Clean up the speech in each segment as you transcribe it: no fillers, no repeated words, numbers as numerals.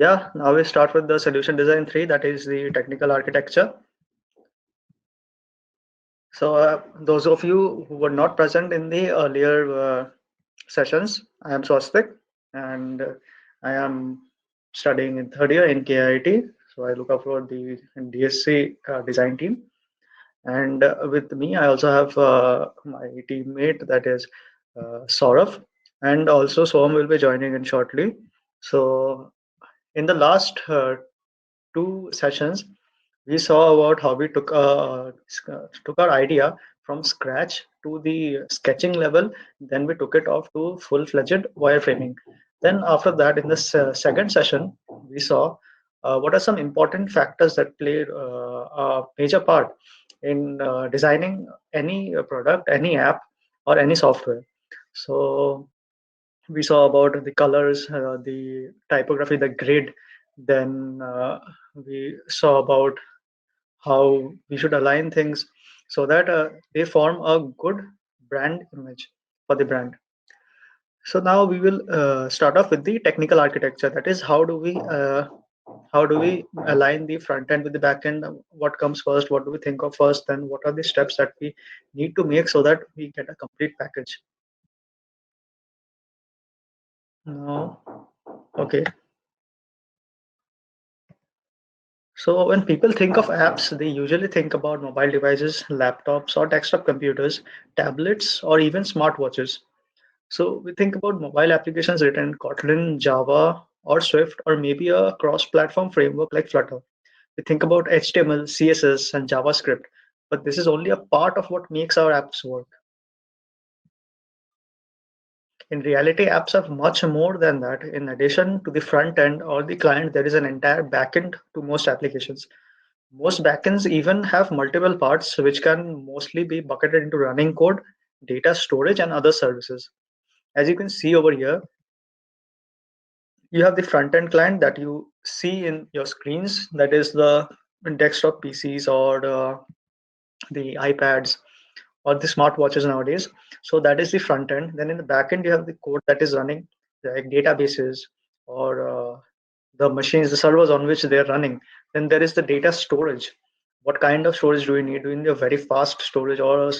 Yeah, now we start with the solution design 3, that is the technical architecture. So, those of you who were not present in the earlier sessions, I am Swastik, and I am studying in third year in KIT. So, I look up for the DSC design team. And with me, I also have my teammate, that is Saurav, and also Som will be joining in shortly. So, in the last two sessions, we saw about how we took our idea from scratch to the sketching level. Then we took it off to full-fledged wireframing. Then after that, in the second session, we saw what are some important factors that play a major part in designing any product, any app, or any software. So we saw about the colors, the typography, the grid. Then we saw about how we should align things so that they form a good brand image for the brand. So now we will start off with the technical architecture. That is, how do we align the front end with the back end? What comes first? What do we think of first? Then what are the steps that we need to make so that we get a complete package? No. Okay. So when people think of apps, they usually think about mobile devices, laptops or desktop computers, tablets, or even smartwatches. So we think about mobile applications written in Kotlin, Java, or Swift, or maybe a cross-platform framework like Flutter. We think about HTML, CSS, and JavaScript, but this is only a part of what makes our apps work. In reality, apps are much more than that. In addition to the front end or the client, there is an entire backend to most applications. Most backends even have multiple parts, which can mostly be bucketed into running code, data storage, and other services. As you can see over here, you have the front end client that you see in your screens, that is the desktop PCs or the iPads or the smartwatches nowadays. So that is the front end. Then in the back end, you have the code that is running, like databases or the machines, the servers on which they're running. Then there is the data storage. What kind of storage do you need? Do you need a very fast storage or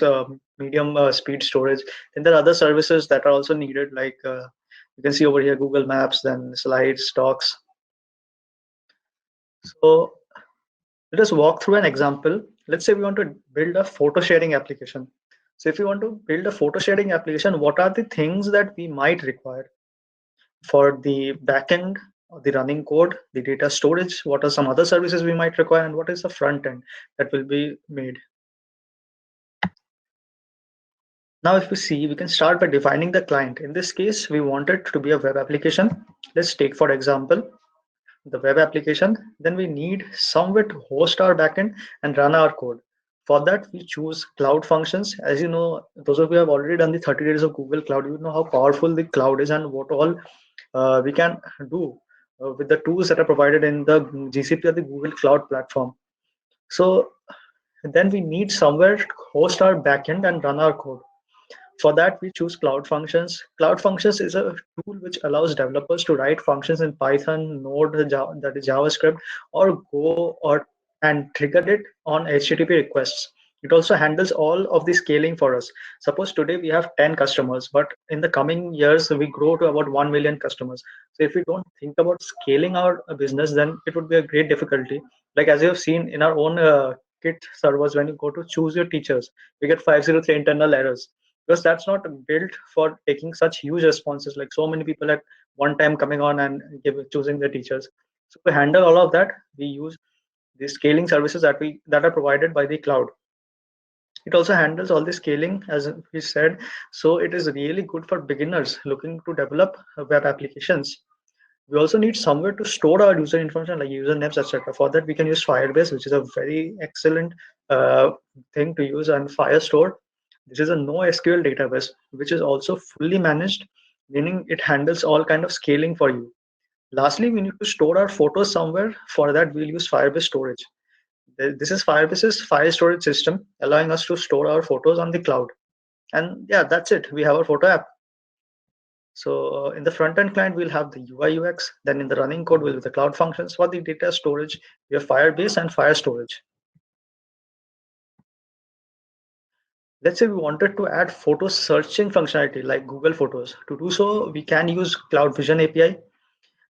medium speed storage? Then there are other services that are also needed, like you can see over here Google Maps, then slides, docs. So let us walk through an example. Let's say we want to build a photo sharing application. So if you want to build a photo sharing application, what are the things that we might require for the backend, the running code, the data storage? What are some other services we might require, and what is the front end that will be made? Now, if we see, we can start by defining the client. In this case, we want it to be a web application. Let's take, for example, the web application. Then we need somewhere to host our backend and run our code. For that, we choose cloud functions. As you know, those of you who have already done the 30 days of Google Cloud, you know how powerful the cloud is and what all we can do with the tools that are provided in the GCP or the Google Cloud platform. So then we need somewhere to host our backend and run our code. For that, we choose Cloud Functions. Cloud Functions is a tool which allows developers to write functions in Python, Node, that is JavaScript, or Go, or and trigger it on HTTP requests. It also handles all of the scaling for us. Suppose today we have 10 customers, but in the coming years we grow to about 1 million customers. So if we don't think about scaling our business, then it would be a great difficulty. Like as you have seen in our own Git servers, when you go to choose your teachers, we get 503 internal errors because that's not built for taking such huge responses, like so many people at one time coming on and choosing the teachers. So to handle all of that, we use the scaling services that are provided by the cloud. It also handles all the scaling, as we said, so it is really good for beginners looking to develop web applications. We also need somewhere to store our user information, like usernames, etc. For that, we can use Firebase, which is a very excellent uh, thing to use, and Firestore. This is a NoSQL database, which is also fully managed, meaning it handles all kind of scaling for you. Lastly, we need to store our photos somewhere. For that, we'll use Firebase storage. This is Firebase's file storage system, allowing us to store our photos on the cloud. And yeah, that's it. We have our photo app. So in the front end client, we'll have the UI UX. Then in the running code, we'll have the cloud functions. For the data storage, we have Firebase and Fire Storage. Let's say we wanted to add photo searching functionality like Google Photos. To do so, we can use Cloud Vision API.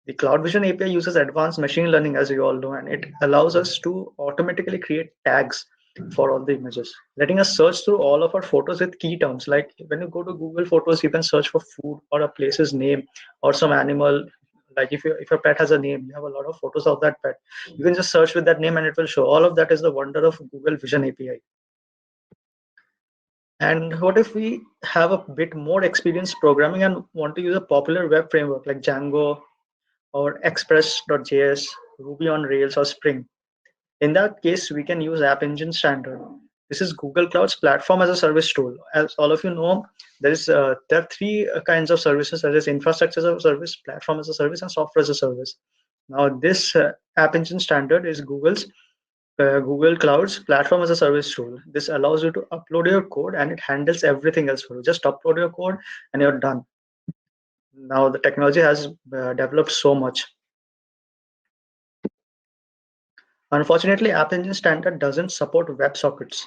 The Cloud Vision API uses advanced machine learning, as you all know, and it allows us to automatically create tags for all the images, letting us search through all of our photos with key terms. Like when you go to Google Photos, you can search for food or a place's name or some animal. Like if your pet has a name, you have a lot of photos of that pet. You can just search with that name and it will show. All of that is the wonder of Google Vision API. And what if we have a bit more experience programming and want to use a popular web framework like Django or Express.js, Ruby on Rails, or Spring? In that case, we can use App Engine Standard. This is Google Cloud's platform as a service tool. As all of you know, there are three kinds of services: that is infrastructure as a service, platform as a service, and software as a service. Now, this App Engine Standard is Google Cloud's platform as a service tool. This allows you to upload your code and it handles everything else for you. Just upload your code and you're done. Now the technology has developed so much. Unfortunately, App Engine Standard doesn't support WebSockets.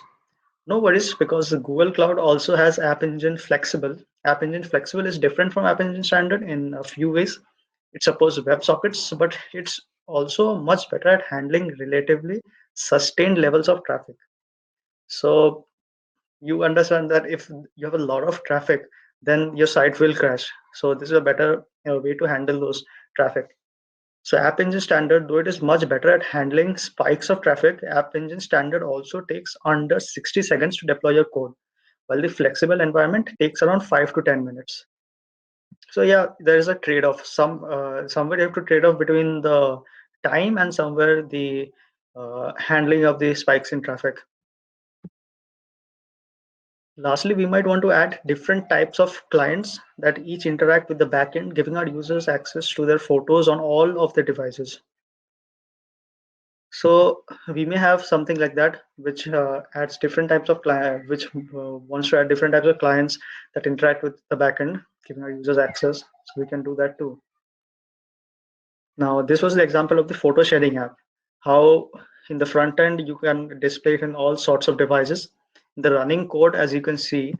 No worries, because the Google Cloud also has App Engine Flexible. App Engine Flexible is different from App Engine Standard in a few ways. It supports WebSockets, but it's also much better at handling relatively sustained levels of traffic. So you understand that if you have a lot of traffic, then your site will crash. So this is a better way to handle those traffic. So App Engine Standard, though it is much better at handling spikes of traffic, App Engine Standard also takes under 60 seconds to deploy your code, while the flexible environment takes around 5 to 10 minutes. So yeah, there is a trade-off. Somewhere you have to trade off between the time and somewhere the handling of the spikes in traffic. Lastly, we might want to add different types of clients that each interact with the backend, giving our users access to their photos on all of their devices. So we may have something like that, which adds different types of client, which wants to add different types of clients that interact with the backend, giving our users access. So we can do that too. Now, this was the example of the photo sharing app. How in the front end you can display it in all sorts of devices. In the running code, as you can see,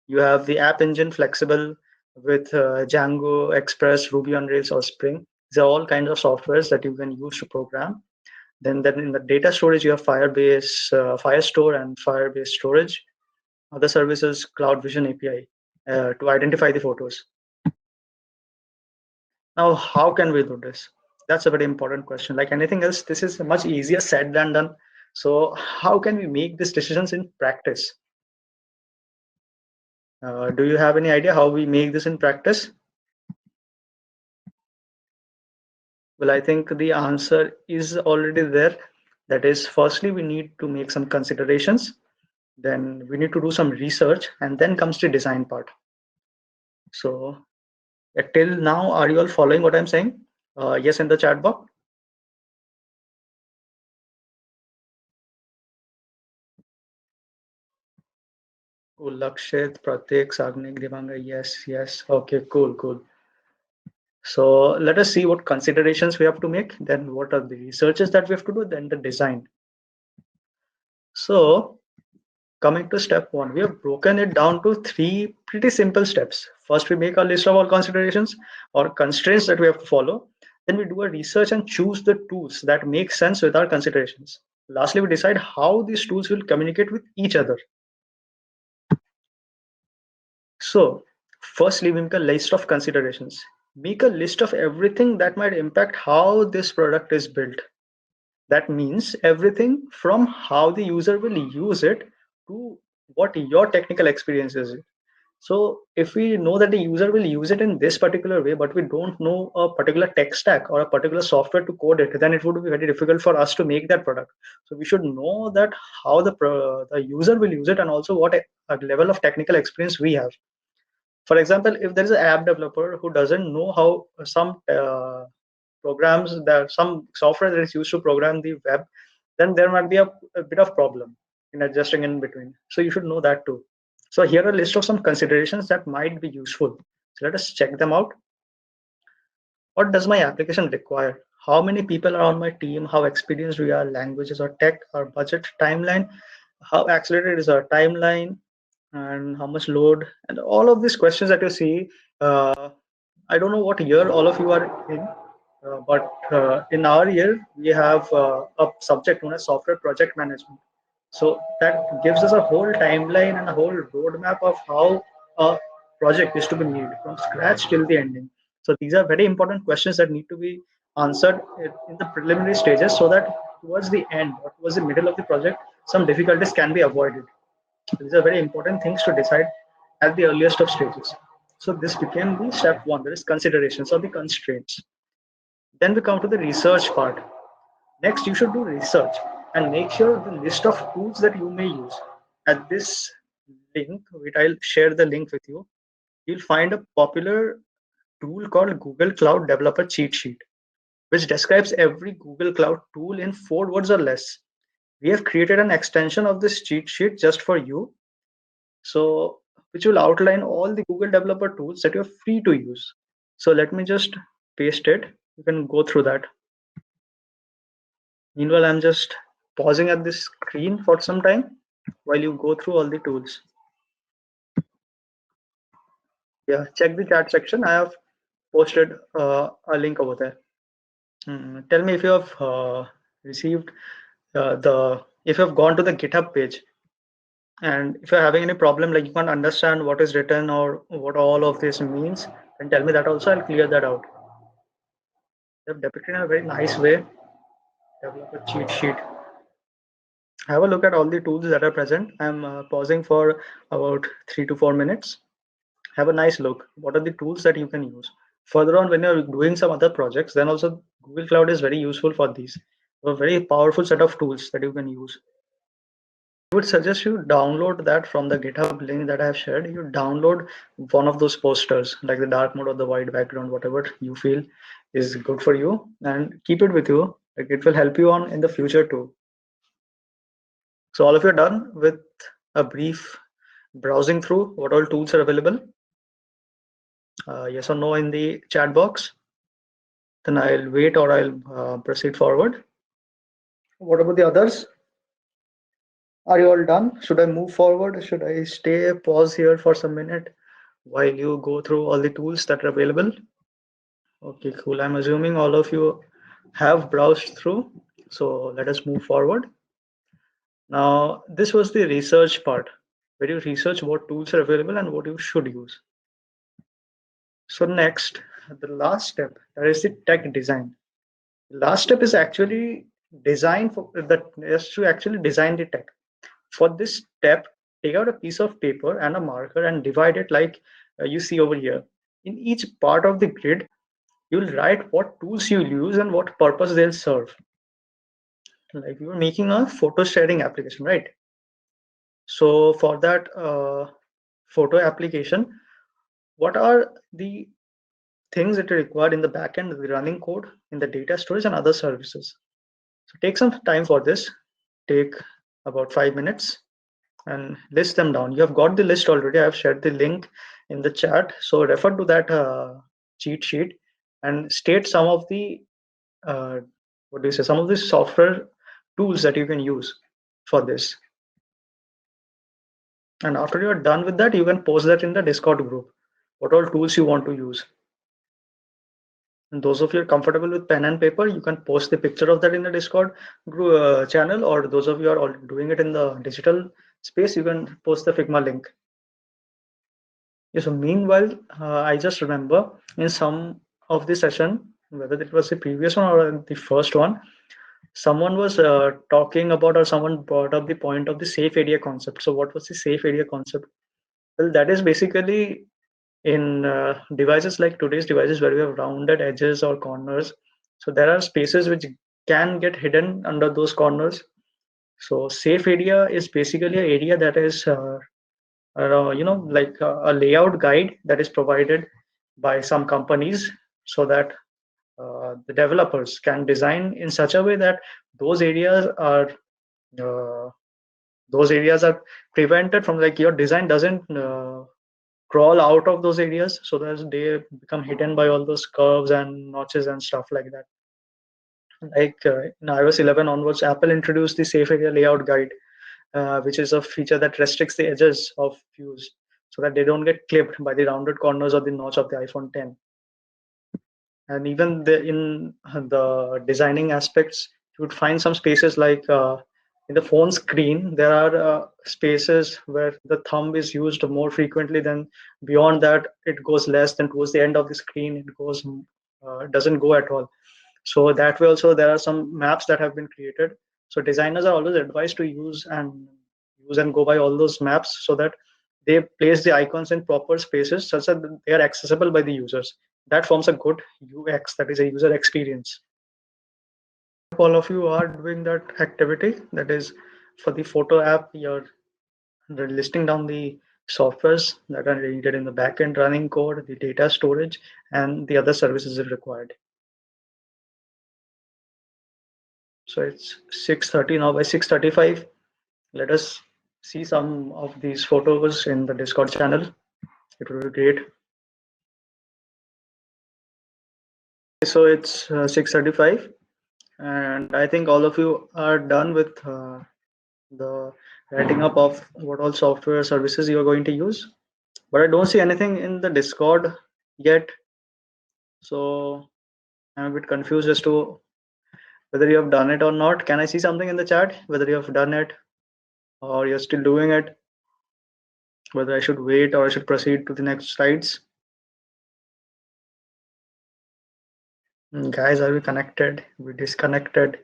you have the App Engine Flexible with Django, Express, Ruby on Rails, or Spring. These are all kinds of softwares that you can use to program. Then in the data storage, you have Firebase, Firestore, and Firebase Storage. Other services, Cloud Vision API to identify the photos. Now, how can we do this? That's a very important question. Like anything else, this is much easier said than done. So, how can we make these decisions in practice? Do you have any idea how we make this in practice? Well, I think the answer is already there. That is, firstly, we need to make some considerations. Then we need to do some research, and then comes the design part. So, till now, are you all following what I'm saying? Yes, in the chat box. Cool. Lakshit, Pratik, Sagnik, Divanga. Yes, yes. Okay, cool, cool. So let us see what considerations we have to make. Then what are the researches that we have to do? Then the design. So coming to step one, we have broken it down to three pretty simple steps. First, we make a list of all considerations or constraints that we have to follow. Then we do a research and choose the tools that make sense with our considerations. Lastly, we decide how these tools will communicate with each other. So, firstly, we make a list of considerations. Make a list of everything that might impact how this product is built. That means everything from how the user will use it to what your technical experience is. So if we know that the user will use it in this particular way, but we don't know a particular tech stack or a particular software to code it, then it would be very difficult for us to make that product. So we should know that how the user will use it and also what a level of technical experience we have. For example, if there is an app developer who doesn't know how some programs, that some software that is used to program the web, then there might be a bit of problem in adjusting in between. So you should know that too. So here are a list of some considerations that might be useful. So let us check them out. What does my application require? How many people are on my team? How experienced we are? Languages or tech or budget, timeline? How accelerated is our timeline? And how much load? And all of these questions that you see. I don't know what year all of you are in, but in our year we have a subject known as software project management. So that gives us a whole timeline and a whole roadmap of how a project is to be made from scratch till the ending. So these are very important questions that need to be answered in the preliminary stages so that towards the end or towards the middle of the project, some difficulties can be avoided. These are very important things to decide at the earliest of stages. So this became the step one, that is considerations or the constraints. Then we come to the research part. Next, you should do research and make sure the list of tools that you may use. At this link, which I'll share the link with you, you'll find a popular tool called Google Cloud Developer Cheat Sheet, which describes every Google Cloud tool in 4 words or less. We have created an extension of this cheat sheet just for you, so which will outline all the Google developer tools that you're free to use. So let me just paste it. You can go through that. Meanwhile, I'm just pausing at this screen for some time while you go through all the tools. Yeah, check the chat section. I have posted a link over there. Tell me if you have received if you have gone to the GitHub page, and if you're having any problem, like you can't understand what is written or what all of this means, then tell me that also. I'll clear that out. They've depicted in a very nice way. Develop a cheat sheet. Have a look at all the tools that are present. I'm pausing for about 3 to 4 minutes. Have a nice look. What are the tools that you can use? Further on, when you're doing some other projects, then also Google Cloud is very useful for these. A very powerful set of tools that you can use. I would suggest you download that from the GitHub link that I have shared. You download one of those posters, like the dark mode or the white background, whatever you feel is good for you, and keep it with you. Like it will help you on in the future too. So all of you are done with a brief browsing through what all tools are available. Yes or no in the chat box. Then I'll wait or I'll proceed forward. What about the others? Are you all done? Should I move forward? Should I stay, pause here for some minute while you go through all the tools that are available? Okay, cool. I'm assuming all of you have browsed through. So let us move forward. Now, this was the research part, where you research what tools are available and what you should use. So next, the last step, that is the tech design. The last step is actually design for that is to actually design the tech. For this step, take out a piece of paper and a marker and divide it like you see over here. In each part of the grid, you'll write what tools you'll use and what purpose they'll serve. Like you're making a photo sharing application, right? So for that photo application, what are the things that are required in the backend, the running code, in the data storage and other services? So take some time for this. Take about 5 minutes and list them down. You have got the list already. I've shared the link in the chat. So refer to that cheat sheet and state some of the what do you say? Some of the software tools that you can use for this. And after you're done with that, you can post that in the Discord group. What all tools you want to use. And those of you are comfortable with pen and paper, you can post the picture of that in the Discord group, channel, or those of you are already doing it in the digital space, you can post the Figma link. Yeah, so meanwhile, I just remember in some of the session, whether it was the previous one or the first one, someone was talking about, or someone brought up the point of the safe area concept. So what was the safe area concept? Well, that is basically in devices like today's devices where we have rounded edges or corners. So there are spaces which can get hidden under those corners. So safe area is basically an area that is like a layout guide that is provided by some companies so that the developers can design in such a way that those areas are uh, those areas are prevented from, like, your design doesn't crawl out of those areas so that they become hidden by all those curves and notches and stuff like that. Like in iOS 11 onwards, Apple introduced the Safe Area Layout Guide, which is a feature that restricts the edges of views so that they don't get clipped by the rounded corners or the notch of the iPhone 10. And even in the designing aspects, you would find some spaces like in the phone screen, there are spaces where the thumb is used more frequently than beyond that. It goes less than towards the end of the screen. It goes, doesn't go at all. So that way also there are some maps that have been created. So designers are always advised to use and go by all those maps so that they place the icons in proper spaces such that they are accessible by the users. That forms a good UX, that is a user experience. All of you are doing that activity, that is for the photo app, you're listing down the softwares that are needed in the backend running code, the data storage, and the other services if required. So it's 6:30 now. By 6:35, let us see some of these photos in the Discord channel. It will be great. So it's 6:35, and I think all of you are done with the writing up of what all software services you are going to use. But I don't see anything in the Discord yet. So I'm a bit confused as to whether you have done it or not. Can I see something in the chat? Whether you have done it or you're still doing it? Whether I should wait or I should proceed to the next slides? Guys, are we connected? We disconnected.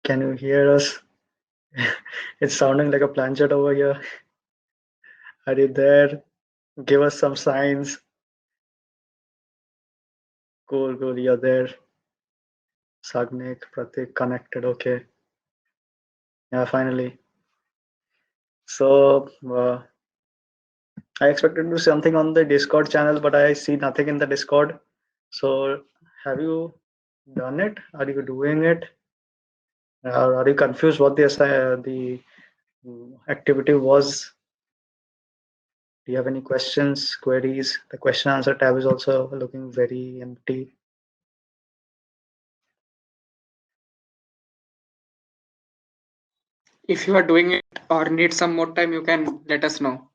Can you hear us? It's sounding like a planchette over here. Are you there? Give us some signs. Cool, cool, you're there. Sagnik, Pratik, connected. Okay. Yeah, finally. So I expected to do something on the Discord channel, but I see nothing in the Discord. So have you done it? Are you doing it? Are you confused what the activity was? Do you have any questions, queries? The question answer tab is also looking very empty. If you are doing it or need some more time, you can let us know.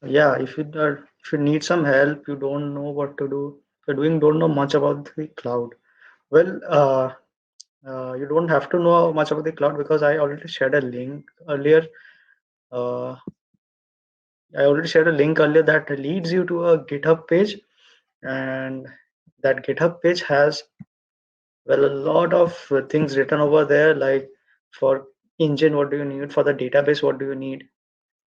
Yeah, if you need some help, you don't know what to do, don't know much about the cloud. Well, you don't have to know much about the cloud because I already shared a link earlier. I already shared a link earlier that leads you to a GitHub page, and that GitHub page has, well, a lot of things written over there, like for engine, what do you need? For the database, what do you need?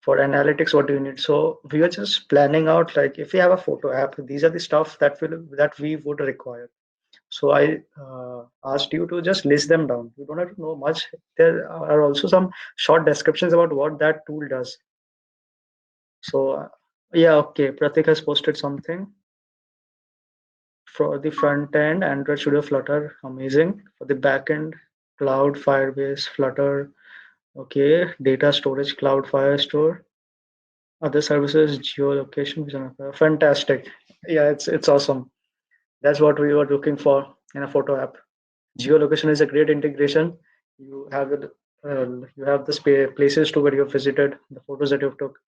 For analytics, what do you need? So we are just planning out, like if we have a photo app, these are the stuff that we would require. So I asked you to just list them down. You don't have to know much. There are also some short descriptions about what that tool does. So yeah, okay. Pratik has posted something. For the front end, Android Studio Flutter, amazing. For the back end, Cloud, Firebase, Flutter, okay. Data storage, Cloud Firestore. Other services, geolocation, fantastic. Yeah, it's awesome. That's what we were looking for in a photo app. Geolocation is a great integration. You have the places to where you've visited, the photos that you've took.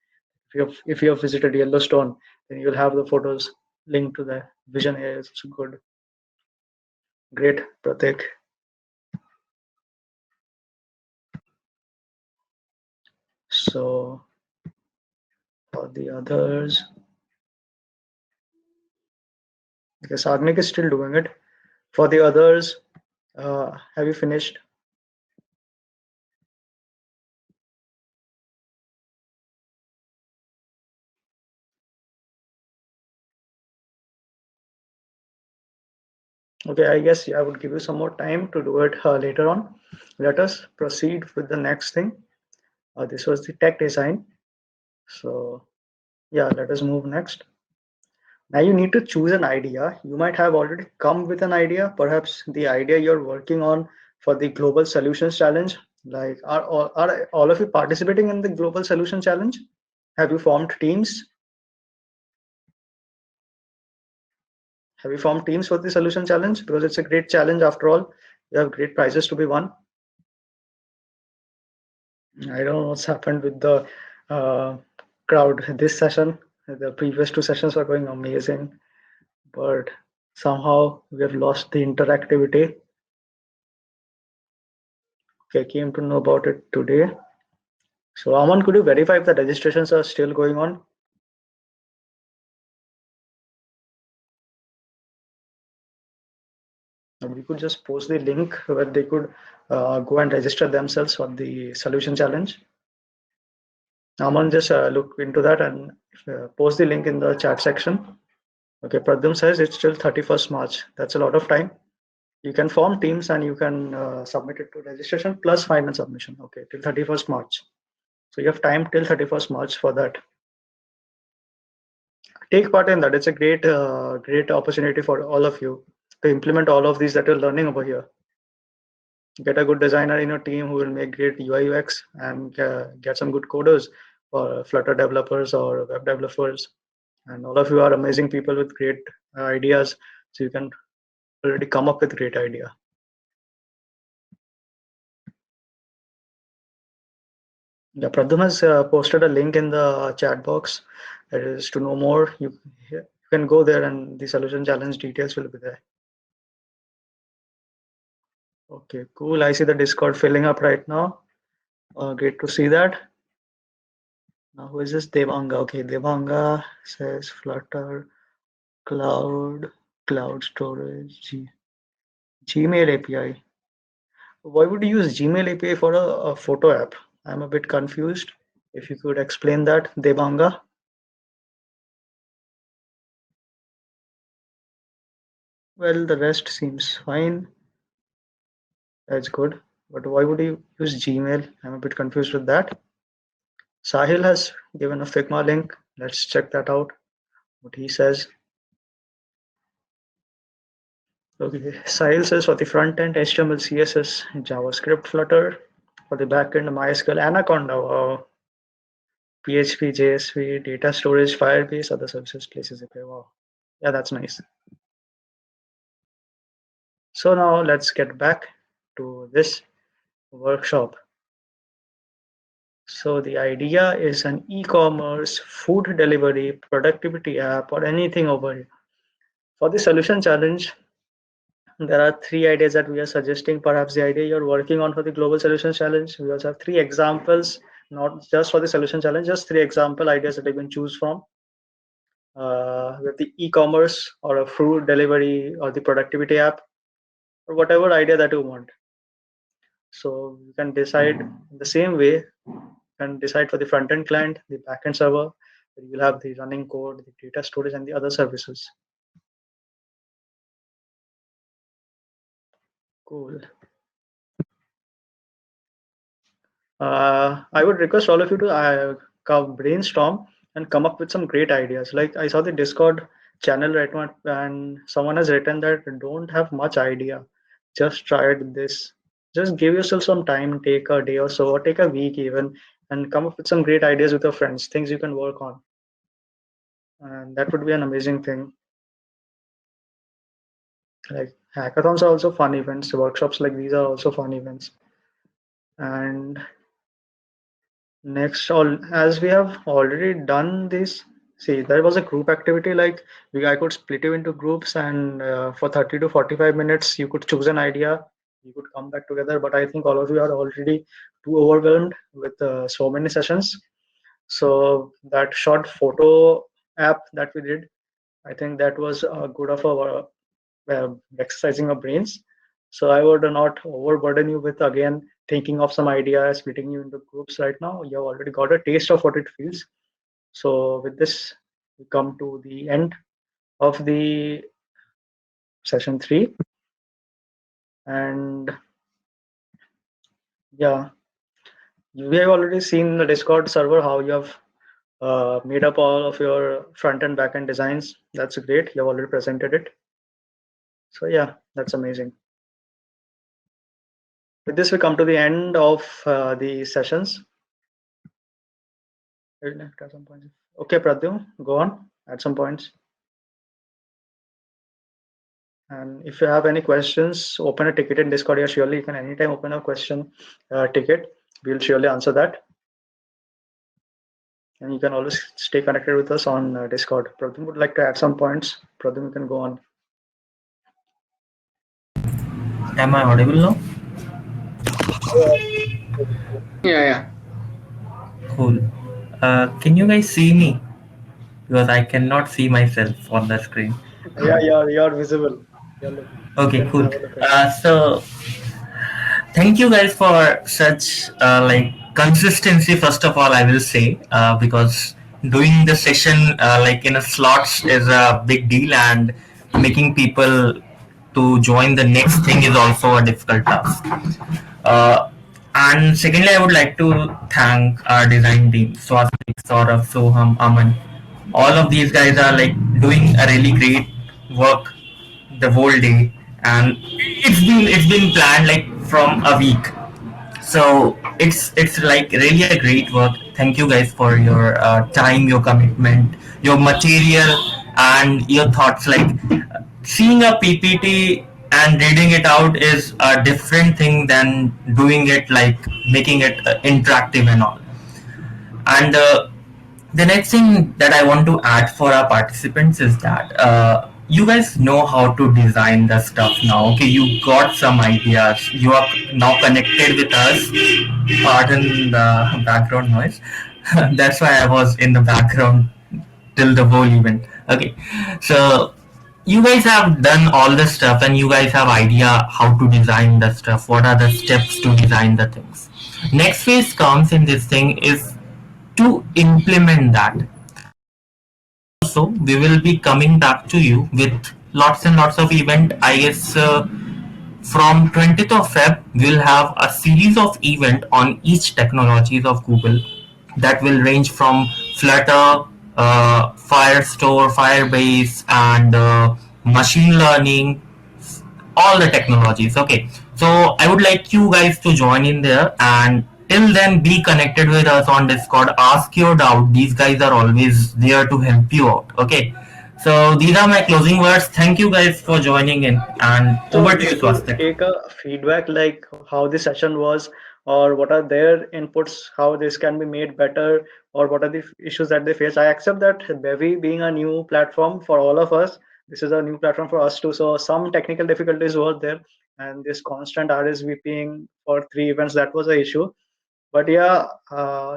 If you have visited Yellowstone, then you'll have the photos linked to the vision here. It's good. Great, Pratik. So for the others, I guess Agnik is still doing it. For the others, have you finished? Okay, I guess I would give you some more time to do it later on. Let us proceed with the next thing. This was the tech design. So yeah, let us move next. Now you need to choose an idea. You might have already come with an idea, perhaps the idea you're working on for the Global Solutions Challenge. Like, are all of you participating in the Global Solution Challenge? Have you formed teams? Have you formed teams for the solution challenge? Because it's a great challenge after all. You have great prizes to be won. I don't know what's happened with the uh, crowd this session. The previous two sessions were going amazing, but somehow we have lost the interactivity. Okay, I came to know about it today. So, Aman, could you verify if the registrations are still going on? We could just post the link where they could go and register themselves for the solution challenge. Aman, just look into that and post the link in the chat section. Okay, Pradyum says it's till 31st March. That's a lot of time. You can form teams and you can submit it to registration plus final submission. Okay, till 31st March. So you have time till 31st March for that. Take part in that. It's a great opportunity for all of you to implement all of these that you're learning over here. Get a good designer in your team who will make great UI UX and get some good coders or Flutter developers or web developers. And all of you are amazing people with great ideas. So you can already come up with great idea. Yeah, Pradham has posted a link in the chat box. That is to know more. You can go there and the solution challenge details will be there. Okay, cool. I see the Discord filling up right now. Great to see that. Now, who is this? Devanga. Okay, Devanga says Flutter, cloud storage, Gmail API. Why would you use Gmail API for a photo app? I'm a bit confused. If you could explain that, Devanga. Well, the rest seems fine. That's good. But why would you use Gmail? I'm a bit confused with that. Sahil has given a Figma link. Let's check that out. What he says. Okay. Sahil says for the front end, HTML, CSS, JavaScript, Flutter. For the back end, MySQL, Anaconda, PHP, JSP, data storage, Firebase, other services, places. Okay, wow. Yeah, that's nice. So now let's get back to this workshop. So the idea is an e-commerce, food delivery, productivity app, or anything over here. For the solution challenge, there are three ideas that we are suggesting. Perhaps the idea you're working on for the global solution challenge. We also have three examples, not just for the solution challenge, just three example ideas that you can choose from. With the e-commerce or a food delivery or the productivity app or whatever idea that you want. So you can decide the same way. You can decide for the front end client, the backend server. You will have the running code, the data storage, and the other services. Cool. I would request all of you to brainstorm and come up with some great ideas. Like I saw the Discord channel right now, and someone has written that don't have much idea, just tried this. Just give yourself some time, take a day or so, or take a week even, and come up with some great ideas with your friends, things you can work on, and that would be an amazing thing. Like hackathons are also fun events. Workshops like these are also fun events, and next, all as we have already done this, see there was a group activity like I could split you into groups and for 30 to 45 minutes you could choose an idea, you could come back together. But I think all of you are already too overwhelmed with so many sessions. So that short photo app that we did, I think that was good of a exercising our brains. So I would not overburden you with again thinking of some ideas, splitting you into groups right now. You have already got a taste of what it feels. So with this, we come to the end of the session 3. And yeah, we have already seen the Discord server how you have made up all of your front and back end designs. That's great. You have already presented it. So yeah, that's amazing. With this, we come to the end of the sessions. Okay, Pradyum, go on. Add some points. And if you have any questions, open a ticket in Discord. Yeah, surely you can anytime open a question ticket. We'll surely answer that. And you can always stay connected with us on Discord. Pratham would like to add some points. Pratham, you can go on. Am I audible now? Yeah, yeah. Cool. Can you guys see me? Because I cannot see myself on the screen. Yeah, you're visible. You Okay, can cool. have a look at it. So thank you guys for such like consistency. First of all, I will say because doing the session like in a slots is a big deal, and making people to join the next thing is also a difficult task. Uh, and secondly, I would like to thank our design team, Swastik, Saurabh, Soham, Aman. All of these guys are like doing a really great work the whole day, and it's been planned like from a week. So it's like really a great work. Thank you guys for your time, your commitment, your material, and your thoughts. Like seeing a PPT and reading it out is a different thing than doing it, like making it interactive and all. And the next thing that I want to add for our participants is that you guys know how to design the stuff now. Okay, you got some ideas. You are now connected with us. Pardon the background noise. That's why I was in the background till the whole event. Okay, so you guys have done all the stuff and you guys have idea how to design the stuff. What are the steps to design the things? Next phase comes in this thing is to implement that. Also, we will be coming back to you with lots and lots of event. I guess from 20th of Feb, we'll have a series of event on each technologies of Google that will range from Flutter, Firestore, Firebase, and machine learning, all the technologies. Okay, so I would like you guys to join in there, and till then be connected with us on Discord. Ask your doubt. These guys are always there to help you out. Okay, so these are my closing words. Thank you guys for joining in, and So over to you, if you Swastik. take a feedback like how the session was, or what are their inputs, how this can be made better, or what are the issues that they face, I accept that Bevy being a new platform for all of us, this is a new platform for us too. So some technical difficulties were there, and this constant RSVPing for 3 events, that was an issue. But yeah,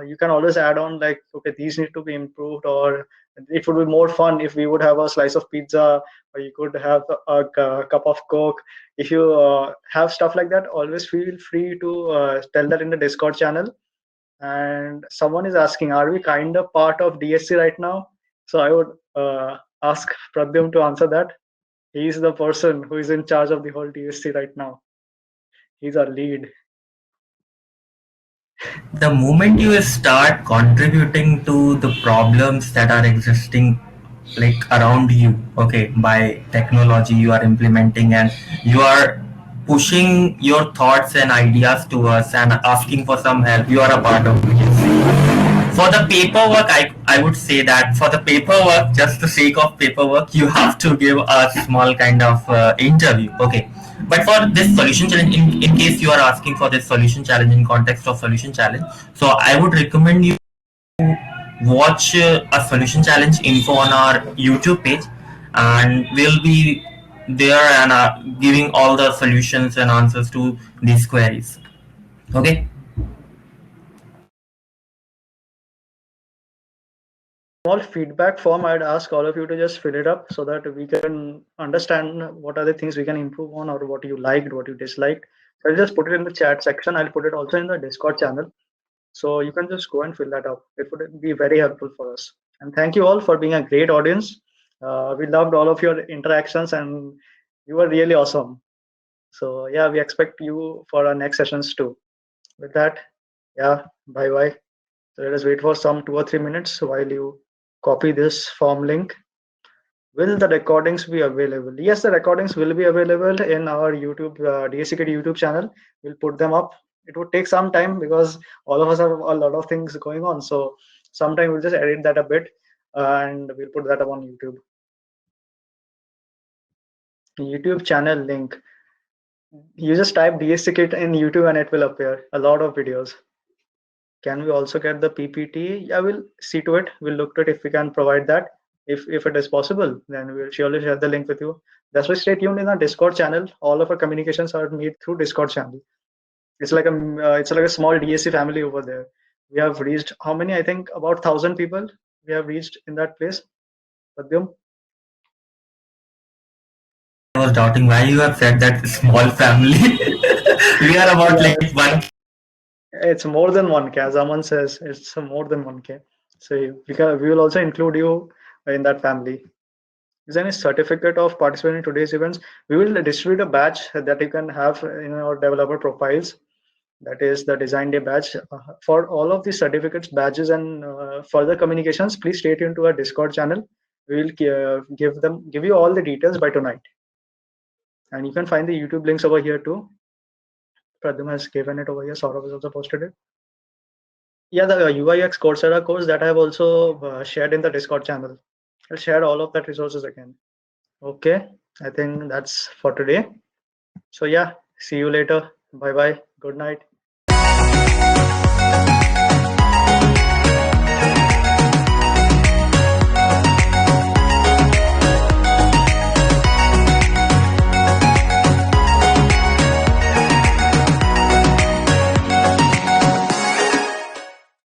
you can always add on like, okay, these need to be improved, or it would be more fun if we would have a slice of pizza, or you could have a cup of coke. If you have stuff like that, always feel free to tell that in the Discord channel. And someone is asking, are we kind of part of DSC right now? So I would ask Pradyum to answer that. He's the person who is in charge of the whole DSC right now. He's our lead. The moment you start contributing to the problems that are existing like around you, okay, by technology you are implementing, and you are pushing your thoughts and ideas to us and asking for some help, you are a part of it. For the paperwork, I would say that for the paperwork, just the sake of paperwork, you have to give a small kind of interview. Okay. But for this solution challenge, in case you are asking for this solution challenge in context of solution challenge, so I would recommend you watch a solution challenge info on our YouTube page, and we'll be there and giving all the solutions and answers to these queries. Okay. Small feedback form, I'd ask all of you to just fill it up so that we can understand what are the things we can improve on, or what you liked, what you disliked. So I'll just put it in the chat section. I'll put it also in the Discord channel. So you can just go and fill that up. It would be very helpful for us. And thank you all for being a great audience. We loved all of your interactions, and you were really awesome. So yeah, we expect you for our next sessions too. With that, yeah, bye bye. So let us wait for some 2 or 3 minutes while you copy this form link. Will the recordings be available? Yes, the recordings will be available in our YouTube, DSCKD YouTube channel. We'll put them up. It would take some time because all of us have a lot of things going on. So sometime we'll just edit that a bit and we'll put that up on YouTube. YouTube channel link. You just type DSC Kit in YouTube and it will appear a lot of videos. Can we also get the PPT? Yeah, we'll see to it. We'll look to it if we can provide that. If it is possible, then we'll surely share the link with you. That's why stay tuned in our Discord channel. All of our communications are made through Discord channel. It's like a small DSC family over there. We have reached how many? I think about 1,000 people we have reached in that place. Padyam? I was doubting why you have said that small family. We are about Yeah, like one. it's more than 1K. As Aman says, it's more than 1K. So we will also include you in that family. Is there any certificate of participation in today's events? We will distribute a badge that you can have in your developer profiles. That is the design day badge. For all of these certificates, badges, and further communications, please stay tuned to our Discord channel. We will give you all the details by tonight. And you can find the YouTube links over here too. Pradyum has given it over here. Saurabh has also posted it. Yeah, the UIX Coursera course that I have also shared in the Discord channel. I'll share all of that resources again. Okay, I think that's for today. So yeah, see you later. Bye bye. Good night.